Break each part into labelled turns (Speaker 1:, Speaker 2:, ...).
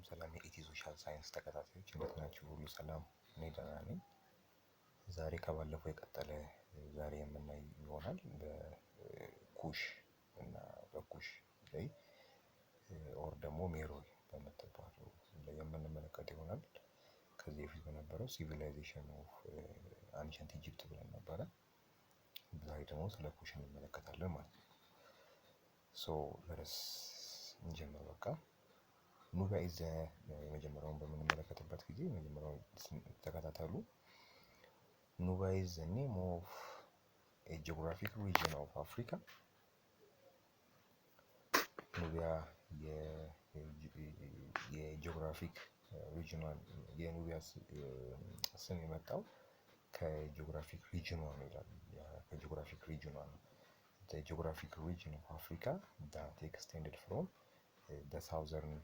Speaker 1: ሰላም የኢቲ ሶሻል ሳይንስ ተከታታዮች እንዴት ናችሁ? ሁሉ ሰላም? እኔ ደህና ነኝ። ዛሬ ከባለፈው የቀጠለ ዛሬ የምናይ ይሆናል። በኩሽ እና በኩሽ ላይ ኦር ደግሞ ሜሮይ በምትባለው የምንመለከት ይሆናል። ከዚህ በፊት በነበረው ሲቪላይዜሽን ኦፍ አንሸንት ኢጂፕት ብለን ነበረ። ዛሬ ደግሞ ስለ ኩሽ እንመለከታለን ማለት ነው። ሶ ለረስ እንጀምር በቃ። ኑቢያ ኢዝ የመጀመሪያውን በምንመለከትበት ጊዜ የመጀመሪያውን ተከታተሉ። ኑቢያ ኢዝ ዘ ኔም ኦፍ ኤ ጂኦግራፊክ ሪጅን ኦፍ አፍሪካ። ኑቢያ የጂኦግራፊክ ሪጅኗን የኑቢያ ስም የመጣው ከጂኦግራፊክ ሪጅኗ ነው ይላል። ከጂኦግራፊክ ሪጅኗ ነው። The geographic region of Africa that extended from the southern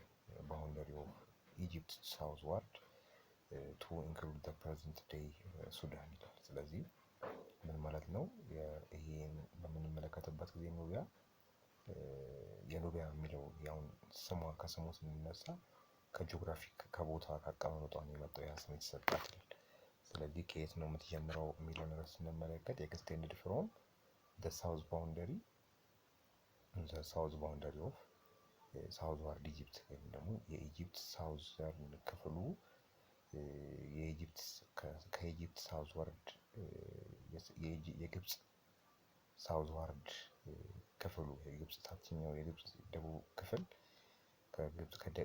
Speaker 1: boundary of Egypt southward to include the present day ሱዳን ይላል። ስለዚህ ምን ማለት ነው? ይሄን በምንመለከትበት ጊዜ ኑቢያ የኑቢያ የሚለው ያውን ስሟ ከስሙ ስንነሳ ከጂኦግራፊክ ከቦታ ከአቀማመጧ ነው የመጣው ያ ስም የተሰጣት። ስለዚህ ከየት ነው የምትጀምረው የሚለው ነገር ስንመለከት extended from the south boundary of southward Egypt ወይም ደግሞ የኢጂፕት ሳውዘርን ክፍሉ ከኢጂፕት ሳውዝዋርድ የግብጽ ሳውዝዋርድ ክፍሉ የግብጽ ታችኛው የግብጽ ደቡብ ክፍል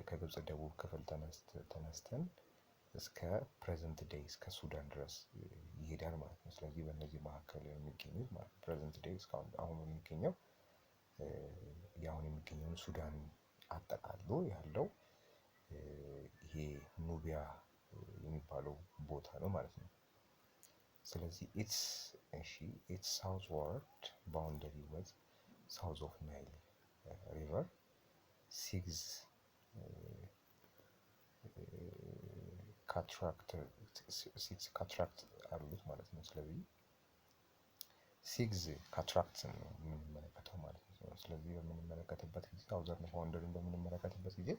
Speaker 1: ከግብጽ ደቡብ ክፍል ተነስተን እስከ ፕሬዘንት ዴይ እስከ ሱዳን ድረስ ይሄዳል ማለት ነው። ስለዚህ በእነዚህ መካከል የሚገኙት ማለት ፕሬዘንት ዴይ እስካሁን አሁን የሚገኘው ያሁን የሚገኘውን ሱዳን አጠቃሎ ያለው ይሄ ኑቢያ የሚባለው ቦታ ነው ማለት ነው። ስለዚህ ኢትስ ሳውዝዋርድ ባውንደሪ ዊዝ ሳውዝ ኦፍ ናይል ሪቨር ሲክስ ካትራክት አሉት ማለት ነው። ስለዚህ ሲክስ ካትራክትን ነው የምንመለከተው ማለት ነው። ስለዚህ በምንመለከትበት ጊዜ ሳውዘርን ባውንደሪን በምንመለከትበት ጊዜ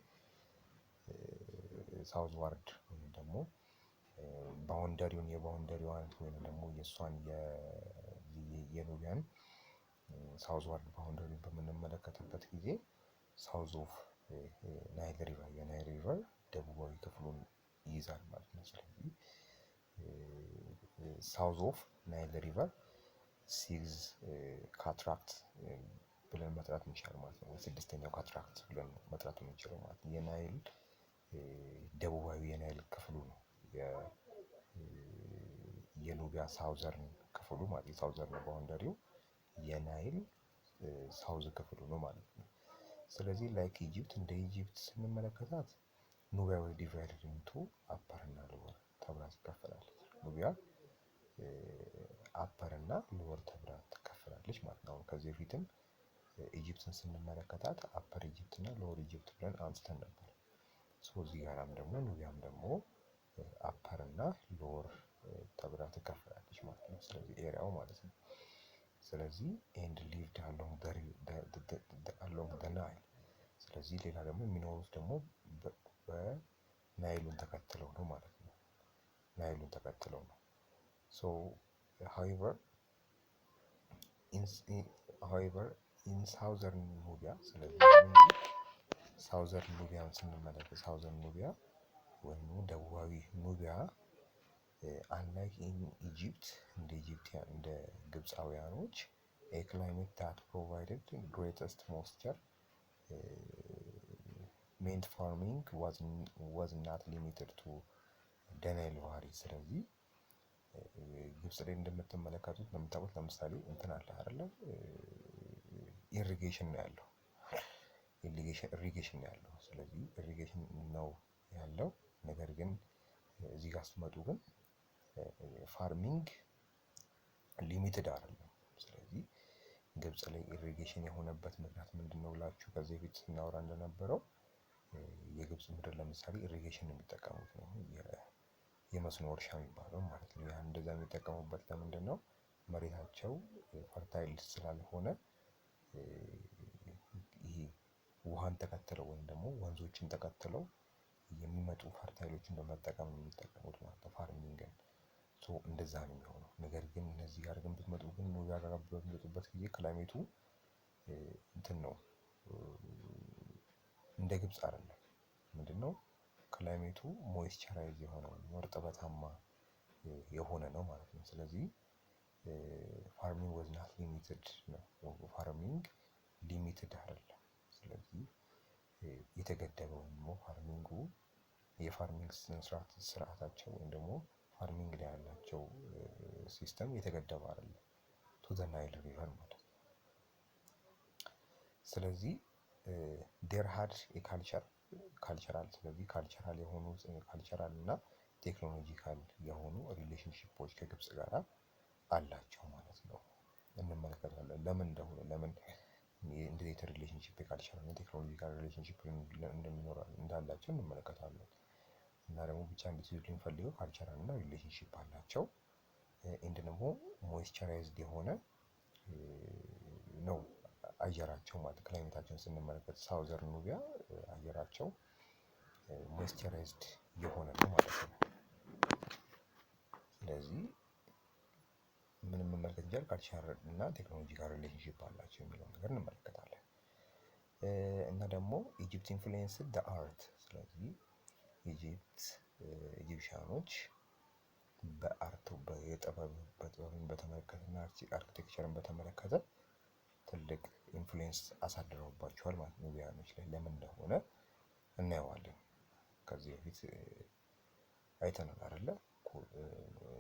Speaker 1: ሳውዝ ዋርድ ወይም ደግሞ የባውንደሪዋን ወይም ደግሞ የእሷን የኑቢያን ሳውዝ ዋርድ ባውንደሪን በምንመለከትበት ጊዜ ሳውዝ ኦፍ ናይል ሪቨር የናይል ሪቨር ደቡባዊ ክፍሉን ይይዛል ማለት ነው። ስለዚህ ሳውዝ ኦፍ ናይል ሪቨር ሲክስ ካትራክት ብለን መጥራት እንችላለን ማለት ነው። ስድስተኛው ካትራክት ብለን መጥራት የምንችለው ማለት ነው። የናይል ደቡባዊ የናይል ክፍሉ ነው የኑቢያ ሳውዘርን ክፍሉ ማለት የሳውዘርን ባውንደሪው የናይል ሳውዝ ክፍሉ ነው ማለት ነው። ስለዚህ ላይክ ኢጂፕት እንደ ኢጂፕት ስንመለከታት ኑቢያ ወይ ዲቫይድድ ኢንቱ አፐር እና ሎወር ተብላ ትከፈላለች። ኑቢያ አፐር እና ሎወር ተብላ ትከፈላለች ማለት ነው። ከዚህ በፊትም ኢጂፕትን ስንመለከታት አፐር ኢጂፕት እና ሎወር ኢጂፕት ብለን አንስተን ነበር። እዚህ ጋራም ደግሞ ኑቢያም ደግሞ አፐር እና ሎወር ተብላ ትከፈላለች ማለት ነው። ስለዚህ ኤሪያው ማለት ነው። ስለዚህ ኤንድ ሊቭድ አሎንግ ዘ ናይል። ስለዚህ ሌላ ደግሞ የሚኖሩት ደግሞ በናይሉን ተከትለው ነው ማለት ነው። ናይሉን ተከትለው ነው። ሶ however in southern ኑቢያ ስለዚህ ሳውዘርን ኑቢያን ስንመለከት ሳውዘርን ኑቢያ ወይም ደቡባዊ ኑቢያ unlike in Egypt እንደ ግብፃውያኖች a climate that provided greatest moisture meant farming was not limited to the Nile Valley። ስለዚህ ግብጽ ላይ እንደምትመለከቱት እንደምታውቁት ለምሳሌ እንትን አለ አይደለ? ኢሪጌሽን ነው ያለው። ስለዚህ ኢሪጌሽን ነው ያለው። ነገር ግን እዚህ ጋር ስትመጡ ግን ፋርሚንግ ሊሚትድ አይደለም። ስለዚህ ግብጽ ላይ ኢሪጌሽን የሆነበት ምክንያት ምንድነው ብላችሁ ከዚህ በፊት ስናወራ እንደነበረው የግብጽ ምድር ለምሳሌ ኢሪጌሽን የሚጠቀሙት ነው የመስኖ እርሻ የሚባለው ማለት ነው። ያን እንደዛ የሚጠቀሙበት ለምንድን ነው? መሬታቸው ፈርታይል ስላልሆነ ይሄ ውሃን ተከትለው ወይም ደግሞ ወንዞችን ተከትለው የሚመጡ ፈርታይሎችን በመጠቀም ነው የሚጠቀሙት ማለት ነው ፋርሚንግን። እንደዛ ነው የሚሆነው። ነገር ግን እነዚህ ጋር ግን ብትመጡ ግን ኑቢያ ጋር በምትመጡበት ጊዜ ክላይሜቱ እንትን ነው እንደ ግብፅ አይደለም። ምንድነው ክላይሜቱ ሞይስቸራይዝ የሆነ እርጥበታማ የሆነ ነው ማለት ነው። ስለዚህ ፋርሚንግ ወዝ ናት ሊሚትድ ነው። ፋርሚንግ ሊሚትድ አይደለም። ስለዚህ የተገደበው ደግሞ ፋርሚንጉ የፋርሚንግ ስርዓታቸው ወይም ደግሞ ፋርሚንግ ላይ ያላቸው ሲስተም የተገደበ አይደለም ቱ ዘ ናይል ሪቨር ማለት ነው። ስለዚህ ዴር ሃድ ካልቸራል ስለዚህ ካልቸራል እና ቴክኖሎጂካል የሆኑ ሪሌሽንሺፖች ከግብፅ ጋር አላቸው ማለት ነው። እንመለከታለን ለምን እንደሆነ ለምን እንደዚህ አይነት ሪሌሽንሺፕ የካልቸራል እና ቴክኖሎጂካል ሪሌሽንሺፕ እንዳላቸው እንመለከታለን። እና ደግሞ ብቻ እንድትይዙ የምፈልገው ካልቸራል እና ሪሌሽንሺፕ አላቸው። ኤንድ ደግሞ ሞይስቸራይዝድ የሆነ ነው አየራቸው ማለት ክላይሜታቸውን ስንመለከት ሳውዘርን ኑቢያ አየራቸው ሞይስቸራይዝድ የሆነ ነው ማለት ነው። ስለዚህ ምን መመልከት እንችላለን? ካልቸራል እና ቴክኖሎጂካል ሪሌሽንሺፕ አላቸው የሚለውን ነገር እንመለከታለን። እና ደግሞ ኢጂፕት ኢንፍሉዌንስድ ዘ አርት ስለዚህ ኢጂፕሽያኖች በጥበብን በተመለከተ እና አርኪቴክቸርን በተመለከተ ትልቅ ኢንፍሉዌንስ አሳድረውባቸዋል ማለት ነው ኑቢያኖች ላይ። ለምን እንደሆነ እናየዋለን። ከዚህ በፊት አይተናል አይደለ?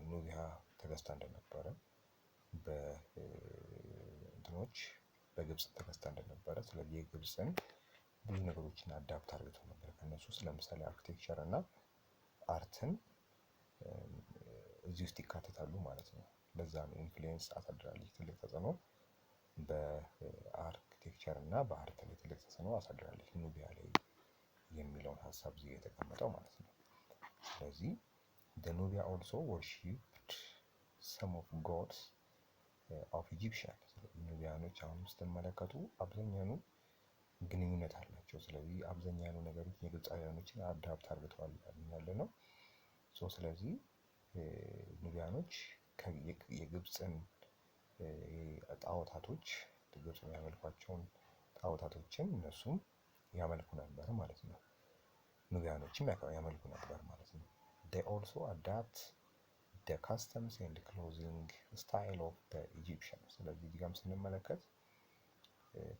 Speaker 1: ኑቢያ ተገዝታ እንደነበረ በግብፅ ተገዝታ እንደነበረ። ስለዚህ የግብፅን ብዙ ነገሮችን አዳፕት አድርገው ነበር። ከነሱ ውስጥ ለምሳሌ አርኪቴክቸር እና አርትን እዚህ ውስጥ ይካተታሉ ማለት ነው። ለዛ ነው ኢንፍሉዌንስ አሳድራለች ትልቅ ተጽዕኖ በአርኪቴክቸር እና በአርት ላይ ትልቅ ተጽዕኖ አሳድራለች ኑቢያ ላይ የሚለውን ሀሳብ እዚህ የተቀመጠው ማለት ነው። ስለዚህ the Nubia also worshipped some of gods of Egyptian ኑቢያኖች አሁን ስትመለከቱ አብዛኛኑ ግንኙነት አላቸው። ስለዚህ አብዛኛኑ ነገሮች የግብፃውያኖችን አዳፕት አድርገዋል ያለ ነው። ስለዚህ ኑቢያኖች የግብፅን ጣዖታቶች ግብፅ የሚያመልኳቸውን ጣዖታቶችን እነሱም ያመልኩ ነበር ማለት ነው። ኑቢያኖችም ያመልኩ ነበር ማለት ነው። they also adapt the customs and clothing style of the Egyptians ስለዚህ እዚህ ጋርም ስንመለከት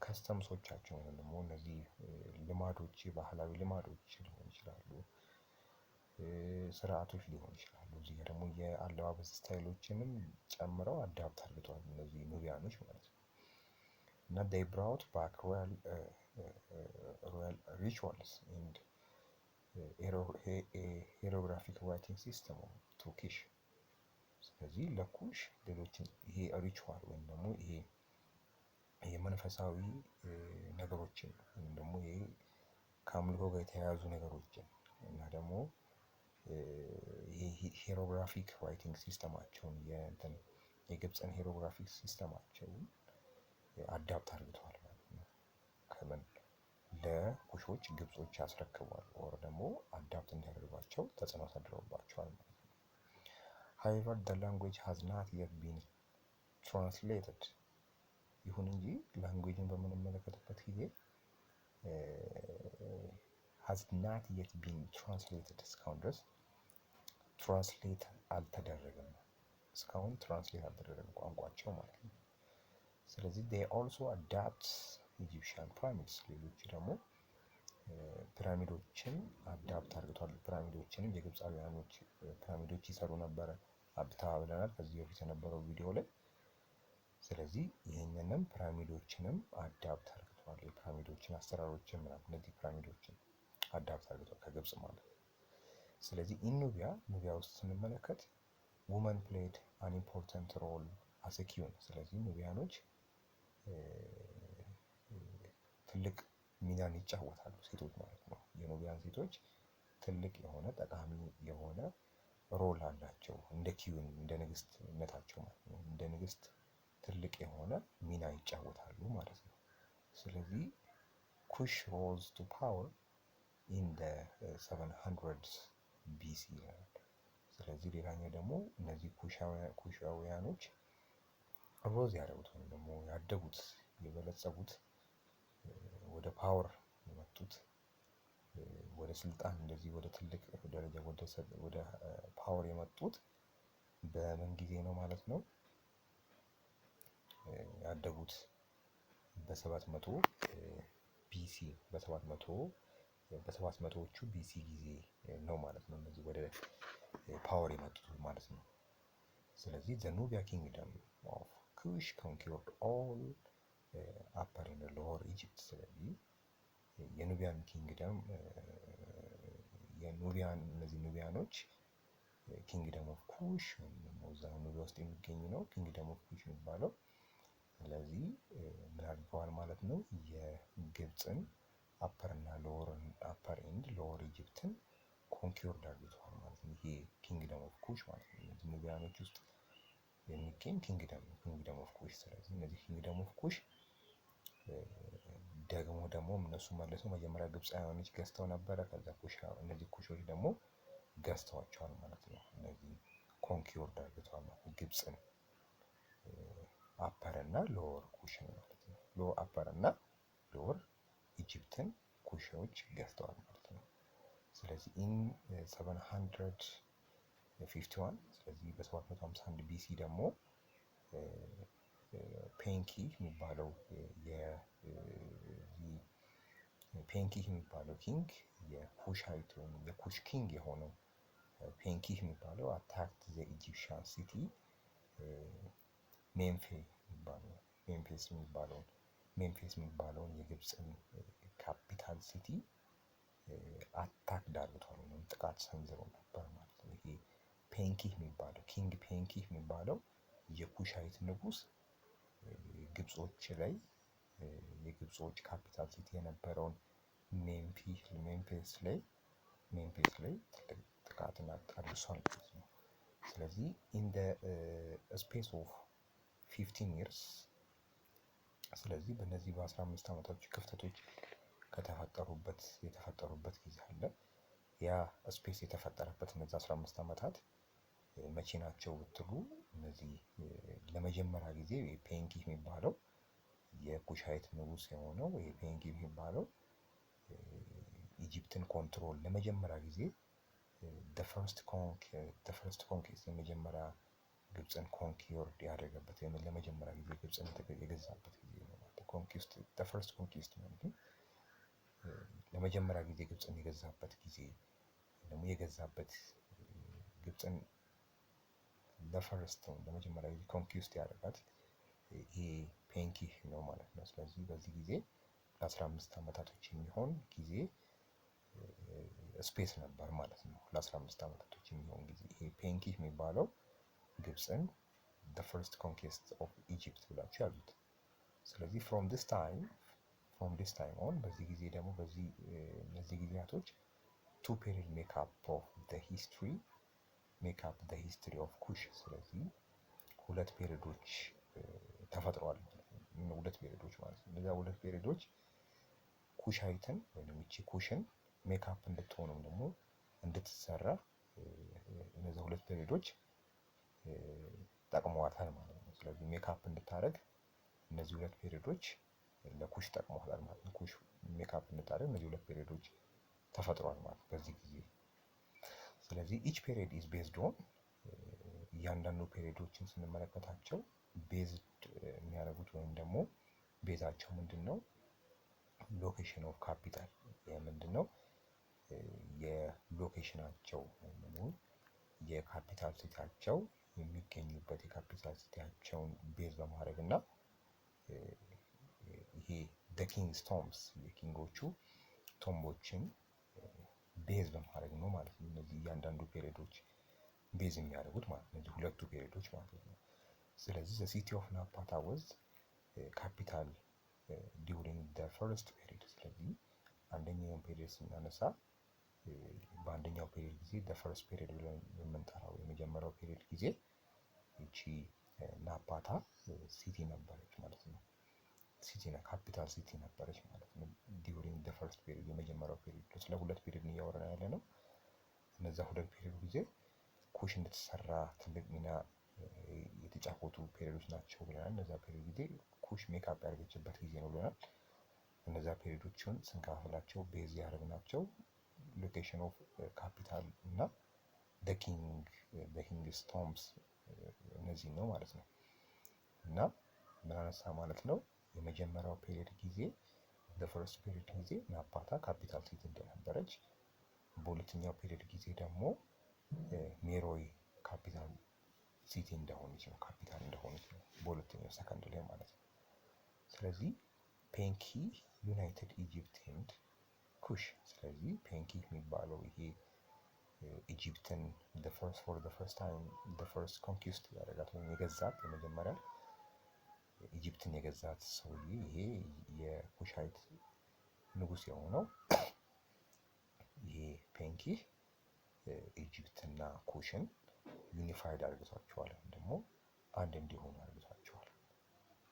Speaker 1: ከስተምሶቻቸው ወይም ደግሞ እነዚህ ልማዶች የባህላዊ ልማዶች ሊሆኑ ይችላሉ፣ ስርዓቶች ሊሆኑ ይችላሉ። እዚህ ጋር ደግሞ የአለባበስ ስታይሎችንም ጨምረው አዳፕት አድርገዋል እነዚህ ኑቢያኖች ማለት ነው። እና they brought back royal rituals and hieroglyphic writing system to Kish ስለዚህ ለኩሽ ሌሎችን ይሄ ሪቹዋል ወይም ደግሞ ይሄ የመንፈሳዊ ነገሮችን ወይም ደግሞ ይሄ ከአምልኮ ጋር የተያያዙ ነገሮችን እና ደግሞ ሄሮግራፊክ ራይቲንግ ሲስተማቸውን የግብፅን ሄሮግራፊክ ሲስተማቸውን አዳፕት አድርገዋል ማለት ነው። ከምን ለኩሾች ግብጾች ያስረክቧል ኦር ደግሞ አዳፕት እንዲያደርጓቸው ተጽዕኖ አሳድረውባቸዋል ማለት ነው። however the language has not yet been translated ይሁን እንጂ ላንጉዌጅን በምንመለከትበት ጊዜ has not yet been translated እስካሁን ድረስ ትራንስሌት አልተደረገም። እስካሁን ትራንስሌት አልተደረገም ቋንቋቸው ማለት ነው። ስለዚህ they also adapt Egyptian pyramids ሌሎች ደግሞ ፒራሚዶችን አዳፕት አድርገዋል። ፒራሚዶችንም የግብፃውያኖች ፒራሚዶች ይሰሩ ነበረ ብለናል ከዚህ በፊት የነበረው ቪዲዮ ላይ። ስለዚህ ይህንንም ፒራሚዶችንም አዳፕት አድርገዋል። የፒራሚዶችን አሰራሮችን ምናምን እነዚህ ፒራሚዶችን አዳፕት አድርገዋል ከግብፅ ማለት ነው። ስለዚህ ኑቢያ ውስጥ ስንመለከት ውመን ፕሌድ አን ኢምፖርታንት ሮል አስ ኤ ኪውን። ስለዚህ ኑቢያኖች ትልቅ ሚናን ይጫወታሉ ሴቶች ማለት ነው። የኑቢያን ሴቶች ትልቅ የሆነ ጠቃሚ የሆነ ሮል አላቸው እንደ ኪውን እንደ ንግስትነታቸው ማለት ነው። እንደ ንግስት ትልቅ የሆነ ሚና ይጫወታሉ ማለት ነው። ስለዚህ ኩሽ ሮዝ ቱ ፓወር ኢን ደ 700 ቢሲ ይላል። ስለዚህ ሌላኛው ደግሞ እነዚህ ኩሻውያኖች ሮዝ ያደረጉት ወይም ደግሞ ያደጉት የበለጸጉት ወደ ፓወር የመጡት ወደ ስልጣን እንደዚህ ወደ ትልቅ ደረጃ ወደ ፓወር የመጡት በምን ጊዜ ነው ማለት ነው? ያደጉት በ700 ቢሲ በ700ዎቹ ቢሲ ጊዜ ነው ማለት ነው። እነዚህ ወደ ፓወር የመጡት ማለት ነው። ስለዚህ ዘ ኑቢያ ኪንግደም ኦፍ ኩሽ ኮንኪርድ ኦል አፐር ኤንድ ሎወር ኢጂፕት። ስለዚህ የኑቢያን ኪንግደም እነዚህ ኑቢያኖች ኪንግደም ኦፍ ኩሽ ወይም ደግሞ እዛ ኑቢያ ውስጥ የሚገኝ ነው ኪንግደም ኦፍ ኩሽ የሚባለው። ስለዚህ ምን አድርገዋል ማለት ነው? የግብፅን አፐር ኤንድ ሎወር ኢጂፕትን ኮንኪርድ አድርገዋል ማለት ነው። ይሄ ኪንግደም ኦፍ ኩሽ ማለት ነው። እነዚህ ኑቢያኖች ውስጥ የሚገኝ ኪንግደም ኦፍ ኩሽ። ስለዚህ እነዚህ ኪንግደም ኦፍ ኩሽ ደግሞ እነሱ መልሰው መጀመሪያ ግብፃውያኖች ገዝተው ነበረ። ከዛ እነዚህ ኩሾች ደግሞ ገዝተዋቸዋል ማለት ነው። እነዚህ ኮንኪርድ አድርገዋል ማለት ነው። ግብፅን አፐር እና ሎወር ኩሽን ማለት ነው። አፐር እና ሎወር ኢጂፕትን ኩሾች ገዝተዋል ማለት ነው። ስለዚህ ኢን 751 ስለዚህ በ751 ቢሲ ደግሞ ፔንኪ የሚባለው ኪንግ የኩሻይት ወይም የኩሽ ኪንግ የሆነው ፔንኪ የሚባለው አታክት ዘ ኢጂፕሽያን ሲቲ ሜምፊስ የሚባለውን የግብፅን ካፒታል ሲቲ አታክ ዳርግቷል ወይም ጥቃት ሰንዝሮ ነበር ማለት ነው። ይሄ ፔንኪ የሚባለው ኪንግ ፔንኪ የሚባለው የኩሻይት ንጉስ ግብጾች ላይ የግብጾች ካፒታል ሲቲ የነበረውን ሜምፊስ ላይ ትልቅ ጥቃትን አድርሷል ማለት ነው። ስለዚህ ኢን ደ ስፔስ ኦፍ 15 ይርስ ስለዚህ በእነዚህ በ15 ዓመታቶች ክፍተቶች የተፈጠሩበት ጊዜ አለ። ያ ስፔስ የተፈጠረበት እነዚህ 15 ዓመታት መቼ ናቸው ብትሉ እነዚህ ለመጀመሪያ ጊዜ ፔንኪ የሚባለው የኩሻይት ንጉስ የሆነው ይሄ ፔንኪ የሚባለው ኢጂፕትን ኮንትሮል ለመጀመሪያ ጊዜ ፈርስት ኮንኪስት የመጀመሪያ ግብፅን ኮንኪርድ ያደረገበት ወይም ለመጀመሪያ ጊዜ ግብፅን የገዛበት ጊዜ ነው ማለት ነው። ፈርስት ኮንኪስት ማለት ነው። ለመጀመሪያ ጊዜ ግብፅን የገዛበት ጊዜ ደግሞ የገዛበት ግብፅን ለመጀመሪያ ጊዜ ኮንኪስት ያደረጋት ይሄ ፔንኪ ነው ማለት ነው። ስለዚህ በዚህ ጊዜ ለ15 ዓመታቶች የሚሆን ጊዜ ስፔስ ነበር ማለት ነው። ለ15 ዓመታቶች የሚሆን ጊዜ ይሄ ፔንኪ የሚባለው ግብፅን ፈርስት ኮንኪስት ኦፍ ኢጂፕት ብላችሁ ያሉት። ስለዚህ ፍሮም ዲስ ታይም ኦን በዚህ ጊዜ ደግሞ እነዚህ ጊዜያቶች ቱ ፔሪድ ሜክ አፕ ዘ ሂስትሪ ኦፍ ኩሽ። ስለዚህ ሁለት ፔሪዶች ተፈጥረዋል። ሁለት ፔሪዶች ማለት ነው። እነዚያ ሁለት ፔሪዶች ኩሻይትን ወይም ይቺ ኩሽን ሜካፕ እንድትሆንም ደግሞ እንድትሰራ እነዚህ ሁለት ፔሪዶች ጠቅመዋታል ማለት ነው። ስለዚህ ሜካፕ እንድታደርግ እነዚህ ሁለት ፔሪዶች ለኩሽ ጠቅመዋታል ማለት ነው። ኩሽ ሜካፕ እንድታደርግ እነዚህ ሁለት ፔሪዶች ተፈጥሯል ማለት በዚህ ጊዜ። ስለዚህ ኢች ፔሪድ ኢዝ ቤዝድ ኦን እያንዳንዱ ፔሪዶችን ስንመለከታቸው ቤዝድ የሚያደርጉት ወይም ደግሞ ቤዛቸው ምንድን ነው? ሎኬሽን ኦፍ ካፒታል ምንድን ነው? የሎኬሽናቸው ወይም ደግሞ የካፒታል ሲቲያቸው የሚገኙበት የካፒታል ሲቲያቸውን ቤዝ በማድረግ እና ይሄ ዘ ኪንግስ ቶምብስ የኪንጎቹ ቶምቦችን ቤዝ በማድረግ ነው ማለት ነው። እነዚህ እያንዳንዱ ፔሪዶች ቤዝ የሚያደርጉት ማለት ነው። እነዚህ ሁለቱ ፔሪዶች ማለት ነው። ስለዚህ ዘ ሲቲ ኦፍ ናፓታ ወዝ ካፒታል ዲዩሪንግ ዘ ፈርስት ፔሪድ። ስለዚህ አንደኛውን ፔሪድ ስናነሳ በአንደኛው ፔሪድ ጊዜ ዘ ፈርስት ፔሪድ ብለን የምንጠራው የመጀመሪያው ፔሪድ ጊዜ ይቺ ናፓታ ሲቲ ነበረች ማለት ነው። ሲቲ ካፒታል ሲቲ ነበረች ማለት ነው። ዲዩሪንግ ደ ፈርስት ፔሪድ የመጀመሪያው ፔሪድ ስለ ሁለት ፔሪድ እያወራን ያለ ነው። እነዛ ሁለት ፔሪድ ጊዜ ኩሽ እንድትሰራ ትልቅ ሚና የተጫወቱ ፔሪዶች ናቸው ብለናል። እነዛ ፔሪድ ጊዜ ኩሽ ሜካፕ ያደረገችበት ጊዜ ነው ብለናል። እነዛ ፔሪዶችን ስንከፋፍላቸው ቤዝ ያደረግናቸው ሎኬሽን ኦፍ ካፒታል እና ኪንግስ ቶምብስ እነዚህ ነው ማለት ነው። እና ምን አነሳ ማለት ነው የመጀመሪያው ፔሪድ ጊዜ በፈርስት ፔሪድ ጊዜ ናፓታ ካፒታል ሲቲ እንደነበረች፣ በሁለተኛው ፔሪድ ጊዜ ደግሞ ሜሮዊ ካፒታል ሲቲ እንደሆነች ነው ካፒታል እንደሆነች ነው በሁለተኛው ሰከንድ ላይ ማለት ነው። ስለዚህ ፔንኪ ዩናይትድ ኢጂፕት ኤንድ ኩሽ። ስለዚህ ፔንኪ የሚባለው ይሄ ኢጂፕትን ፎር ዘ ፈርስት ታይም ፈርስት ኮንኪስት ያደረጋት ወይም የገዛት የመጀመሪያ ኢጂፕትን የገዛት ሰውዬ ይሄ የኩሻይት ንጉስ የሆነው ይሄ ፔንኪ ኢጂፕትና ኩሽን ዩኒፋይድ አድርገቷቸዋል ወይም ደግሞ አንድ እንዲሆኑ አድርገቷቸዋል።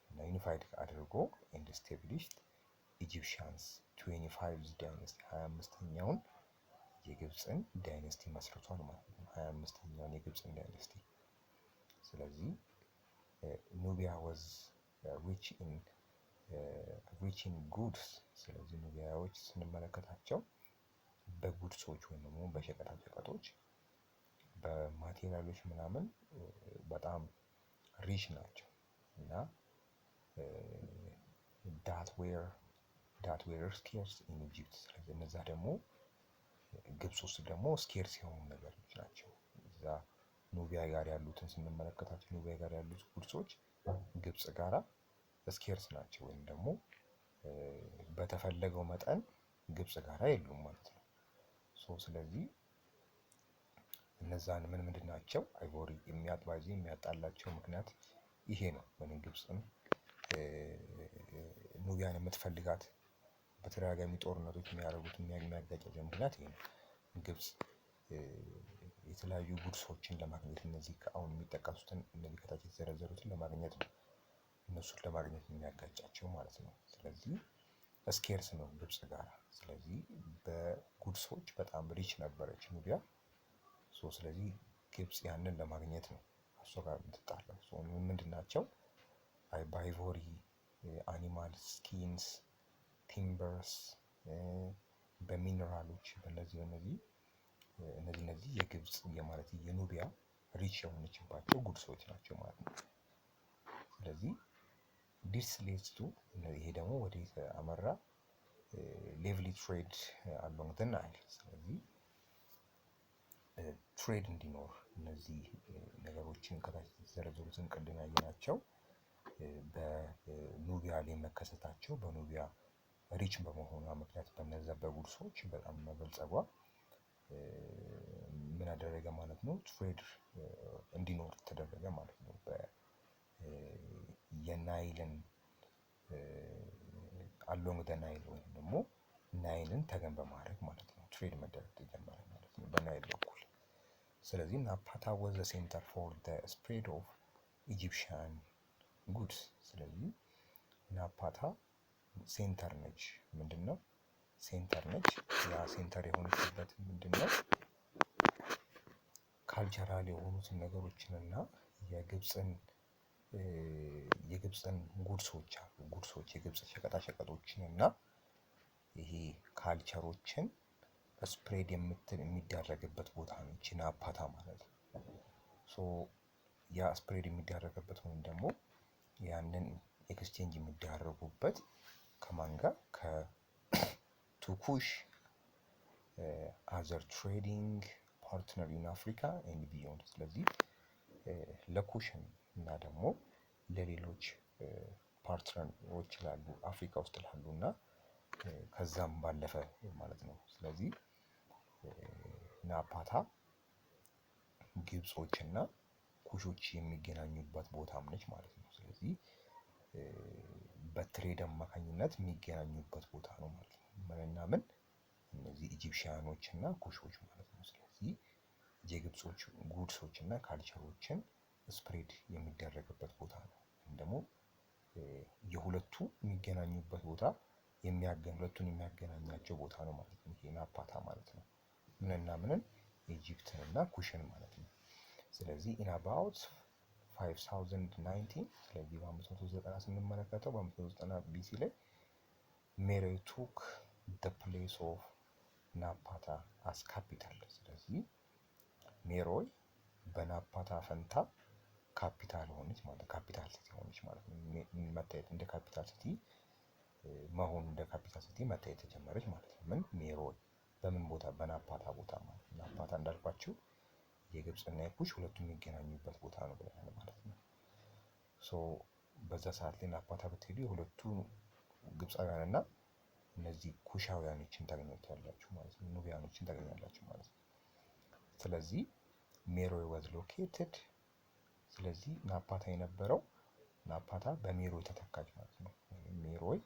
Speaker 1: እና ዩኒፋይድ አድርጎ ኤንድ ስቴብሊሽድ ኢጂፕሽያንስ 25 ዳይነስቲ 25ኛውን የግብፅን ዳይነስቲ መስርቷል ማለት ነው። 25ኛውን የግብፅን ዳይነስቲ። ስለዚህ ኑቢያ ወዝ ሪች ኢን ጉድስ። ስለዚህ ኑቢያዎች ስንመለከታቸው በጉድሶች ወይም ደግሞ በሸቀጣሸቀጦች በማቴሪያሎች ምናምን በጣም ሪች ናቸው እና ዳት ዌር ስኬርስ ኢን ኢጂፕት። ስለዚህ እነዛ ደግሞ ግብፅ ውስጥ ደግሞ ስኬርስ የሆኑ ነገሮች ናቸው። እዛ ኑቢያ ጋር ያሉትን ስንመለከታቸው ኑቢያ ጋር ያሉት ጉድሶች ግብፅ ጋራ ስኬርስ ናቸው ወይም ደግሞ በተፈለገው መጠን ግብፅ ጋራ የሉም ማለት ነው። ስለዚህ እነዛን ምንድን ናቸው አይቮሪ የሚያጣላቸው ምክንያት ይሄ ነው። ወይም ግብፅም ኑቢያን የምትፈልጋት በተደጋጋሚ ጦርነቶች የሚያደርጉት የሚያጋጫቸው ምክንያት ይሄ ነው። ግብፅ የተለያዩ ጉድሶችን ለማግኘት እነዚህ አሁን የሚጠቀሱትን እነዚህ ከታች የተዘረዘሩትን ለማግኘት ነው እነሱን ለማግኘት የሚያጋጫቸው ማለት ነው። ስለዚህ ስኬርስ ነው ግብፅ ጋር። ስለዚህ በጉድሶች በጣም ሪች ነበረች ኑቢያ። ስለዚህ ግብፅ ያንን ለማግኘት ነው እሷ ጋር የምትጣለው። ምንድን ናቸው በአይቮሪ አኒማል ስኪንስ፣ ቲምበርስ፣ በሚነራሎች በእነዚህ የግብፅ የማለት የኑቢያ ሪች የሆነችባቸው ጉድሶች ናቸው ማለት ነው። ስለዚህ ዲስ ሌድስ ቱ ይሄ ደግሞ ወዴት አመራ? ሌቭሊ ትሬድ አሎንግ ዘ ናይል። ስለዚህ ትሬድ እንዲኖር እነዚህ ነገሮችን ከታች የተዘረዘሩትን ቅድም ያየናቸው በኑቢያ ላይ መከሰታቸው በኑቢያ ሪች በመሆኗ ምክንያት በነዛ በጉድሶች በጣም መበልጸጓ ምን አደረገ ማለት ነው? ትሬድ እንዲኖር ተደረገ ማለት ነው። የናይልን አሎንግ ዘ ናይል ወይም ደግሞ ናይልን ተገን በማድረግ ማለት ነው ትሬድ መደረግ ተጀመረ ማለት ነው በናይል በኩል። ስለዚህ ናፓታ ወዝ ዘ ሴንተር ፎር ዘ ስፕሬድ ኦፍ ኢጂፕሽያን ጉድስ። ስለዚህ ናፓታ ሴንተር ነች። ምንድነው ሴንተር ነች? ያ ሴንተር የሆነችበት ምንድነው? ካልቸራል የሆኑትን ነገሮችን እና የግብፅን ጉድሶች የግብፅ ሸቀጣሸቀጦችን እና ይሄ ካልቸሮችን ስፕሬድ የሚደረግበት ቦታ ነች ናፓታ ማለት ነው። ያ ስፕሬድ የሚደረግበት ወይም ደግሞ ያንን ኤክስቼንጅ የሚደረጉበት ከማን ጋር? ከቱኩሽ አዘር ትሬዲንግ ፓርትነር ኢን አፍሪካ ኤንድ ቢዮንድ። ስለዚህ ለኩሽን እና ደግሞ ለሌሎች ፓርትነሮች ላሉ አፍሪካ ውስጥ ላሉ እና ከዛም ባለፈ ማለት ነው። ስለዚህ ናፓታ ግብጾች እና ኩሾች የሚገናኙበት ቦታም ነች ማለት ነው። ስለዚህ በትሬድ አማካኝነት የሚገናኙበት ቦታ ነው ማለት ነው። ምንና ምን? እነዚህ ኢጂፕሽያኖች እና ኩሾች ማለት ነው። ስለዚህ የግብጾች ጉድሶች እና ካልቸሮችን ስፕሬድ የሚደረግበት ቦታ ነው። ወይም ደግሞ የሁለቱ የሚገናኙበት ቦታ ሁለቱን የሚያገናኛቸው ቦታ ነው ማለት ነው። ይሄ ናፓታ ማለት ነው። ምንና ምንን? ኢጂፕትን እና ኩሽን ማለት ነው። ስለዚህ ኢን አባውት 5019 ስለዚህ በ590 ስንመለከተው በ590 ቢሲ ላይ ሜሮይ ቱክ the place of ናፓታ as capital። ስለዚህ ሜሮይ በናፓታ ፈንታ ካፒታል ሆነች ማለት ካፒታል ሲቲ ሆነች ማለት ነው። መታየት እንደ ካፒታል ሲቲ መሆን እንደ ካፒታል ሲቲ መታየት ተጀመረች ማለት ነው። ምን? ሜሮይ በምን ቦታ? በናፓታ ቦታ ማለት ነው። ናፓታ እንዳልኳችሁ የግብፅና የኩሽ ሁለቱም የሚገናኙበት ቦታ ነው ብለናል ማለት ነው። ሶ በዛ ሰዓት ላይ ናፓታ ብትሄዱ የሁለቱ ግብፃውያን እና እነዚህ ኩሻውያኖችን ታገኛላችሁ ማለት ነው። ኑቢያኖችን ታገኛላችሁ ማለት ነው። ስለዚህ ሜሮይ ዋዝ ሎኬትድ። ስለዚህ ናፓታ የነበረው ናፓታ በሜሮይ ተተካች ማለት ነው። ሜሮይ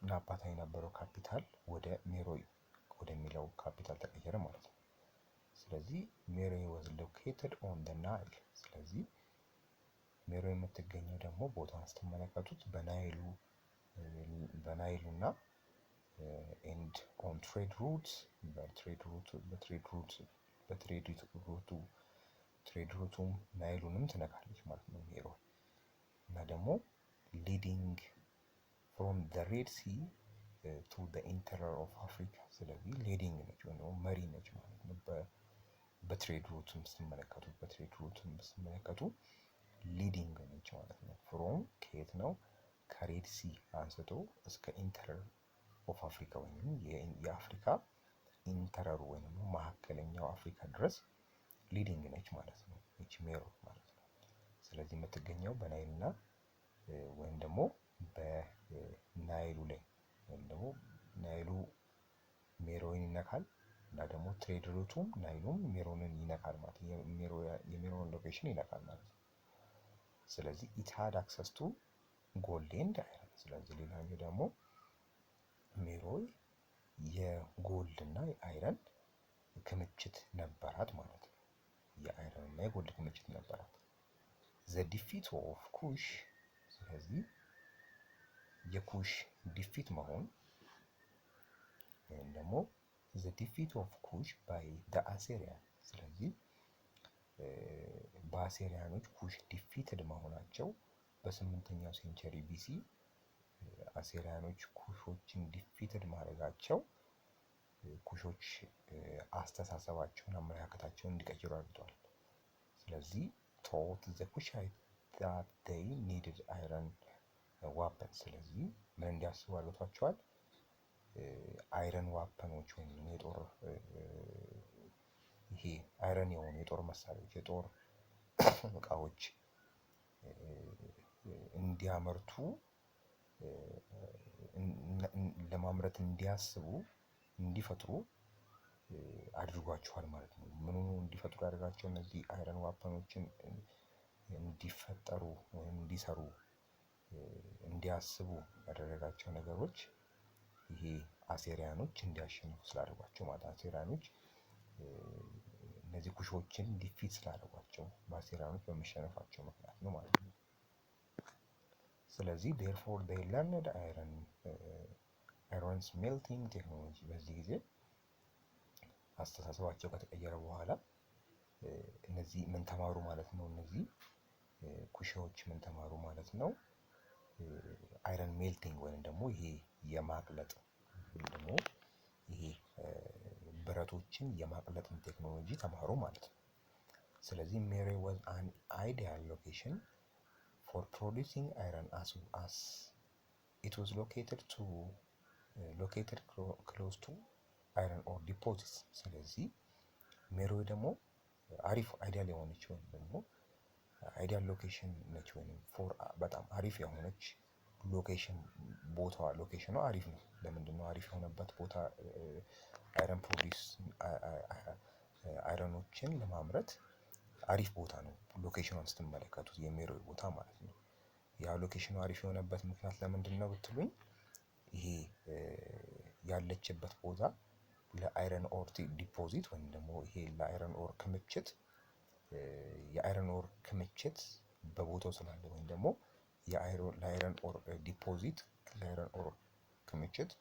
Speaker 1: ናፓታ የነበረው ካፒታል ወደ ሜሮይ ወደሚለው ካፒታል ተቀየረ ማለት ነው። ስለዚህ ሜሮይ ዋዝ ሎኬትድ ኦን ደ ናይል። ስለዚህ ሜሮይ የምትገኘው ደግሞ ቦታውን ስትመለከቱት በናይሉ እና ኤንድ ኦን ትሬድ ሩትስ ትሬድ ሩቱም ናይሉንም ትነካለች ማለት ነው ሜሮይ። እና ደግሞ ሊዲንግ ፍሮም ዘ ሬድ ሲ ቱ ዘ ኢንተረር ኦፍ አፍሪካ። ስለዚህ ሊዲንግ ነች ወይም ደግሞ መሪ ነች ማለት ነው። በትሬድ ሩትም ስትመለከቱ ሊዲንግ ነች ማለት ነው። ፍሮም ከየት ነው? ከሬድ ሲ አንስቶ እስከ ኢንተረር ኦፍ አፍሪካ ወይም የአፍሪካ ኢንተረሩ ወይም መካከለኛው አፍሪካ ድረስ ሊዲንግ ነች ማለት ነው። ይቺ ሜሮይ ማለት ነው። ስለዚህ የምትገኘው በናይል እና ወይም ደግሞ በናይሉ ላይ ወይም ደግሞ ናይሉ ሜሮይን ይነካል እና ደግሞ ትሬድ ሩቱም ናይሉም ሜሮንን ይነካል ማለት ነው። የሜሮን ሎኬሽን ይነካል ማለት ነው። ስለዚህ ኢት ሃድ አክሰስ ቱ ጎልድ ኤንድ አይረን። ስለዚህ ሌላኛው ደግሞ ሜሮይ የጎልድ እና የአይረን ክምችት ነበራት ማለት ነው። የአይረን እና የጎልድ ክምችት ነበራት። ዘ ዲፊት ኦፍ ኩሽ። ስለዚህ የኩሽ ዲፊት መሆን ወይም ደግሞ ዘ ዲፊት ኦፍ ኩሽ ባይ ዘ አሴሪያን። ስለዚህ በአሴሪያኖች ኩሽ ዲፊትድ መሆናቸው በ8ኛው ሴንቸሪ ቢሲ አሴሪያኖች ኩሾችን ዲፊትድ ማድረጋቸው ኩሾች አስተሳሰባቸውን አመለካከታቸውን እንዲቀይሩ አድርገዋል። ስለዚህ ቶት ዘ ኩሻይት that they needed iron weapon። ስለዚህ ምን እንዲያስቡ አድርጓቸዋል? አይረን ዋፐኖች ወይም የጦር ይሄ አይረን የሆኑ የጦር መሳሪያዎች የጦር እቃዎች እንዲያመርቱ ለማምረት እንዲያስቡ እንዲፈጥሩ አድርጓቸዋል ማለት ነው። ምኑ እንዲፈጥሩ ያደርጋቸው? እነዚህ አይረን ዋፐኖችን እንዲፈጠሩ ወይም እንዲሰሩ እንዲያስቡ ያደረጋቸው ነገሮች ይሄ አሴሪያኖች እንዲያሸንፉ ስላደረጓቸው ማለት አሴሪያኖች እነዚህ ኩሾችን ዲፊት ስላደረጓቸው በአሴሪያኖች በመሸነፋቸው ምክንያት ነው ማለት ነው። ስለዚህ therefore they learned iron smelting ቴክኖሎጂ። በዚህ ጊዜ አስተሳሰባቸው ከተቀየረ በኋላ እነዚህ ምን ተማሩ ማለት ነው? እነዚህ ኩሻዎች ምን ተማሩ ማለት ነው? አይረን ሜልቲንግ ወይም ደግሞ ይሄ የማቅለጥ ወይም ደግሞ ይሄ ብረቶችን የማቅለጥን ቴክኖሎጂ ተማሩ ማለት ነው። ስለዚህ ሜሮይ was an ideal location for producing iron as it was located close to iron ore deposits። ስለዚህ ሜሮይ ደግሞ አሪፍ አይዲያል የሆነች ወይም ደግሞ አይዲያል ሎኬሽን ነች ወይም በጣም አሪፍ የሆነች ሎኬሽኗ አሪፍ ነው። ለምንድን ነው አሪፍ የሆነበት ቦታ? አይረኖችን ለማምረት አሪፍ ቦታ ነው። ሎኬሽኗን ስትመለከቱት የሜሮይ ቦታ ማለት ነው። ያ ሎኬሽኑ አሪፍ የሆነበት ምክንያት ለምንድን ነው ብትሉኝ፣ ይሄ ያለችበት ቦታ ለአይረን ኦር ዲፖዚት ወይም ደግሞ ይሄ ለአይረን ኦር ክምችት የአይረን ኦር ክምችት በቦታው ስላለ ወይም ደግሞ ለአይረን ኦር ዲፖዚት ለአይረን ኦር ክምችት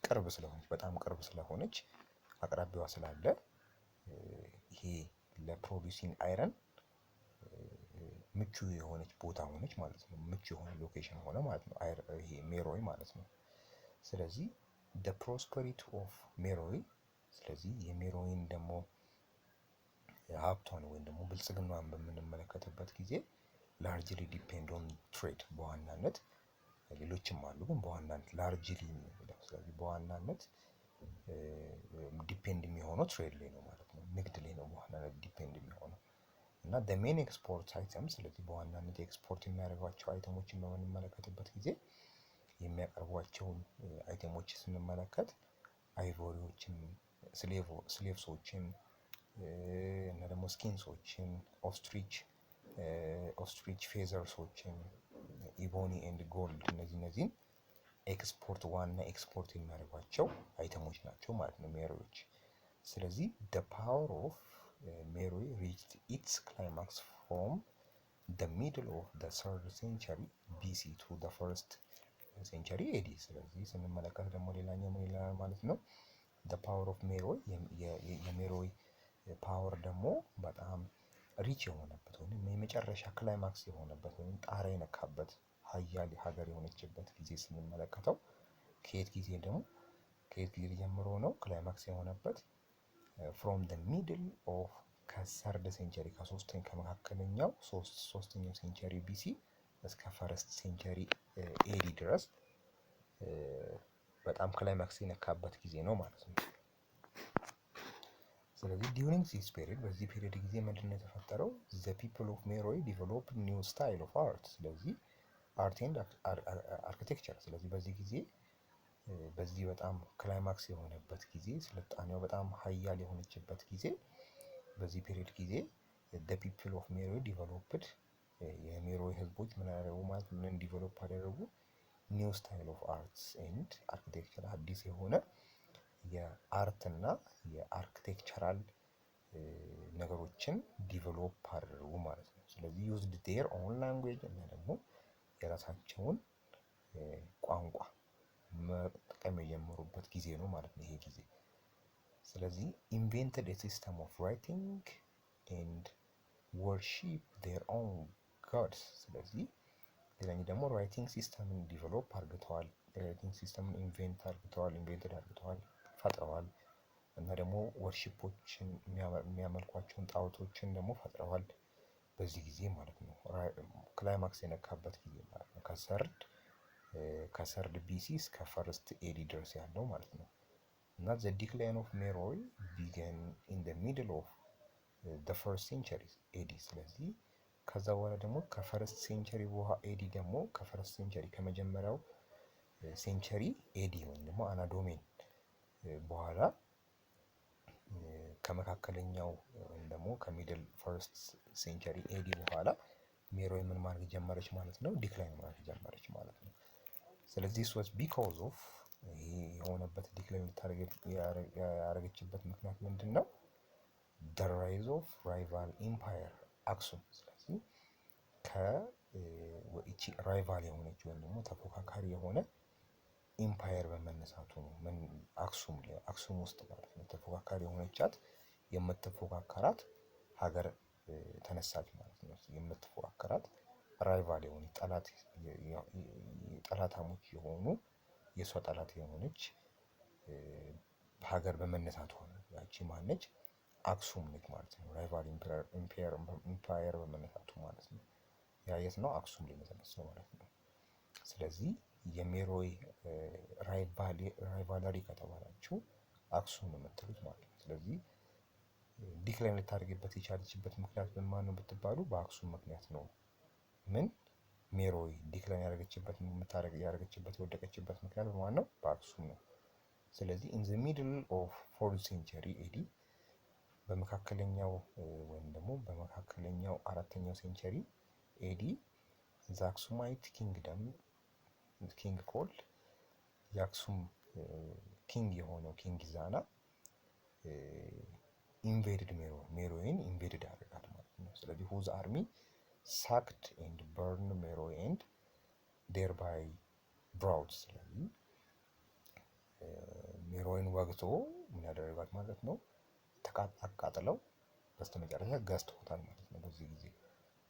Speaker 1: ቅርብ ስለሆነች በጣም ቅርብ ስለሆነች አቅራቢያዋ ስላለ ይሄ ለፕሮዲውሲንግ አይረን ምቹ የሆነች ቦታ ሆነች ማለት ነው። ምቹ የሆነ ሎኬሽን ሆነ ማለት ነው ይሄ ሜሮይ ማለት ነው። ስለዚህ the prosperity of ሜሮይ ስለዚህ የሜሮይን ደግሞ ሀብቷን ወይም ደግሞ ብልጽግናዋን በምንመለከትበት ጊዜ ላርጅሊ ዲፔንድ ኦን ትሬድ በዋናነት ሌሎችም አሉ ግን በዋናነት ላርጅሊ የሚለው ስለዚህ በዋናነት ዲፔንድ የሚሆነው ትሬድ ላይ ነው ማለት ነው። ንግድ ላይ ነው በዋናነት ዲፔንድ የሚሆነው እና the main export items ስለዚህ በዋናነት ኤክስፖርት የሚያደርጓቸው አይተሞችን በምንመለከትበት ጊዜ የሚያቀርቧቸውን አይተሞች ስንመለከት አይቮሪዎችን፣ ስሌቭሶችን እና ደግሞ ስኪንሶችን፣ ኦስትሪች ፌዘርሶችን፣ ኢቦኒ ኤንድ ጎልድ እነዚህን ኤክስፖርት ዋና ኤክስፖርት የሚያደርጓቸው አይተሞች ናቸው ማለት ነው ሜሮዎች። ስለዚህ the power of ሜሮይ reached its climax from the middle of the 3rd century BC to the 1st century AD። ስለዚህ ስንመለከት ደግሞ ሌላኛው ምን ይላል ማለት ነው the power of ሜሮይ የሜሮይ ፓወር ደግሞ በጣም ሪች የሆነበት ወይም የመጨረሻ ክላይማክስ የሆነበት ወይም ጣሪያ የነካበት ሀያል ሀገር የሆነችበት ጊዜ ስንመለከተው ከየት ጊዜ ጀምሮ ነው ክላይማክስ የሆነበት? ፍሮም ደ ሚድል ኦፍ ከሰርድ ሴንቸሪ ከመካከለኛው ሶስተኛው ሴንቸሪ ቢሲ እስከ ፈርስት ሴንቸሪ ኤዲ ድረስ በጣም ክላይማክስ የነካበት ጊዜ ነው ማለት ነው። ስለዚህ ዲዩሪንግ ዚስ ፔሪድ በዚህ ፔሪድ ጊዜ ምንድነው የተፈጠረው? ዘ ፒፕል ኦፍ ሜሮይ ዲቨሎፕ ኒው ስታይል ኦፍ አርት ስለዚህ አርት ኤንድ አርኪቴክቸር ስለዚህ በዚህ ጊዜ በዚህ በጣም ክላይማክስ የሆነበት ጊዜ ስልጣኔው በጣም ሀያል የሆነችበት ጊዜ በዚህ ፔሪድ ጊዜ the people of ሜሮይ ዲቨሎፕድ የሜሮይ ህዝቦች ምን ያደረጉ ማለት ምን ዲቨሎፕ አደረጉ? ኒው ስታይል ኦፍ አርትስ ኤንድ አርኪቴክቸር አዲስ የሆነ የአርት እና የአርኪቴክቸራል ነገሮችን ዲቨሎፕ አደረጉ ማለት ነው። ስለዚህ ዩዝድ ዴር ኦን ላንጉዌጅ እና ደግሞ የራሳቸውን ቋንቋ መጠቀም የጀመሩበት ጊዜ ነው ማለት ነው ይሄ ጊዜ። ስለዚህ ኢንቬንትድ ኤ ሲስተም ኦፍ ራይቲንግ ኤንድ ወርሺፕ ዴር ኦን ጋድስ ስለዚህ ሌላኛው ደግሞ ራይቲንግ ሲስተምን ዲቨሎፕ አድርገዋል። ራይቲንግ ሲስተምን ኢንቬንትድ አድርገዋል ፈጥረዋል እና ደግሞ ወርሺፖችን የሚያመልኳቸውን ጣዖቶችን ደግሞ ፈጥረዋል በዚህ ጊዜ ማለት ነው። ክላይማክስ የነካበት ጊዜ ማለት ነው ከሰርድ ቢሲ እስከ ፈርስት ኤዲ ድረስ ያለው ማለት ነው። እና ዘ ዲክላይን ኦፍ ሜሮይ ቢገን ኢን ዘ ሚድል ኦፍ ዘ ፈርስት ሴንቸሪ ኤዲ ስለዚህ ከዛ በኋላ ደግሞ ከፈርስት ሴንቸሪ ኤዲ ደግሞ ከፈርስት ሴንቸሪ ከመጀመሪያው ሴንቸሪ ኤዲ ወይም ደግሞ አናዶሜን በኋላ ከመካከለኛው ወይም ደግሞ ከሚድል ፈርስት ሴንቸሪ ኤዲ በኋላ ሜሮይ ምን ማድረግ ጀመረች ማለት ነው? ዲክላይን ማድረግ ጀመረች ማለት ነው። ስለዚህ this was because of ይሄ የሆነበት ዲክላይን ያደረገችበት ምክንያት ምንድን ነው? the rise of rival empire አክሱም ስለዚህ ከይቺ ራይቫል የሆነች ወይም ደግሞ ተፎካካሪ የሆነ ኢምፓየር በመነሳቱ ነው። አክሱም ውስጥ ማለት ነው ተፎካካሪ የሆነቻት የምትፎካከራት ሀገር ተነሳች ማለት ነው። የምትፎካከራት ራይቫል የሆነ ጠላታሞች የሆኑ የሷ ጠላት የሆነች ሀገር በመነሳቱ ነው። ያቺ ማነች? አክሱም ነች ማለት ነው። ራይቫል ኢምፓየር በመነሳቱ ማለት ነው። ያየት ነው አክሱም ላይ የተነሳው ማለት ነው። ስለዚህ የሜሮይ ራይቫለሪ ከተባላችሁ አክሱም ነው የምትሉት ማለት ነው። ስለዚህ ዲክላይን ልታደርግበት የቻለችበት ምክንያት በማን ነው ብትባሉ በአክሱም ምክንያት ነው። ምን ሜሮይ ዲክላይን ያደረገችበት የወደቀችበት ምክንያት በማን ነው? በአክሱም ነው። ስለዚህ ኢን ዘ ሚድል ኦፍ ፎርዝ ሴንቸሪ ኤዲ በመካከለኛው ወይም ደግሞ በመካከለኛው አራተኛው ሴንቸሪ ኤዲ ዘ አክሱማይት ኪንግ ኮልድ የአክሱም ኪንግ የሆነው ኪንግ ዛና ኢንቬድድ ሜሮይን ኢንቬድድ አደረጋት ማለት ነው። ስለዚህ ሁዝ አርሚ ሳክድ ኤንድ በርን ሜሮ ኤንድ ዴርባይ ብራውድ። ስለዚህ ሜሮይን ወግቶ ምን ያደረጋት ማለት ነው? አቃጥለው በስተመጨረሻ ገዝተውታል ማለት ነው በዚህ ጊዜ።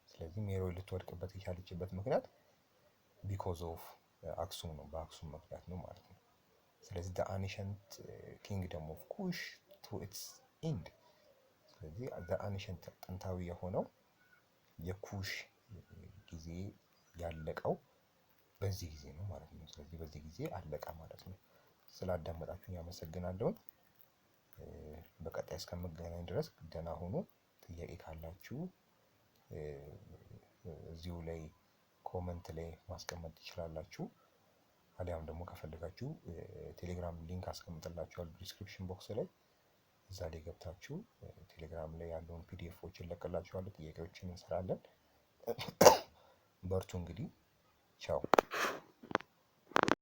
Speaker 1: ስለዚህ ሜሮይ ልትወድቅበት የቻለችበት ምክንያት ቢኮዝ ኦፍ አክሱም ነው፣ በአክሱም ምክንያት ነው ማለት ነው። ስለዚህ the ancient kingdom of ኩሽ to its end። ስለዚህ the ancient ጥንታዊ የሆነው የኩሽ ጊዜ ያለቀው በዚህ ጊዜ ነው ማለት ነው። ስለዚህ በዚህ ጊዜ አለቀ ማለት ነው። ስላዳመጣችሁኝ አመሰግናለሁ። በቀጣይ እስከምገናኝ ድረስ ደህና ሁኑ። ጥያቄ ካላችሁ እዚሁ ላይ ኮመንት ላይ ማስቀመጥ ትችላላችሁ። አሊያም ደግሞ ከፈለጋችሁ ቴሌግራም ሊንክ አስቀምጥላችኋለሁ ዲስክሪፕሽን ቦክስ ላይ፣ እዛ ላይ ገብታችሁ ቴሌግራም ላይ ያለውን ፒዲኤፎችን እንለቅላችኋለሁ። ጥያቄዎችን እንሰራለን። በርቱ እንግዲህ ቻው።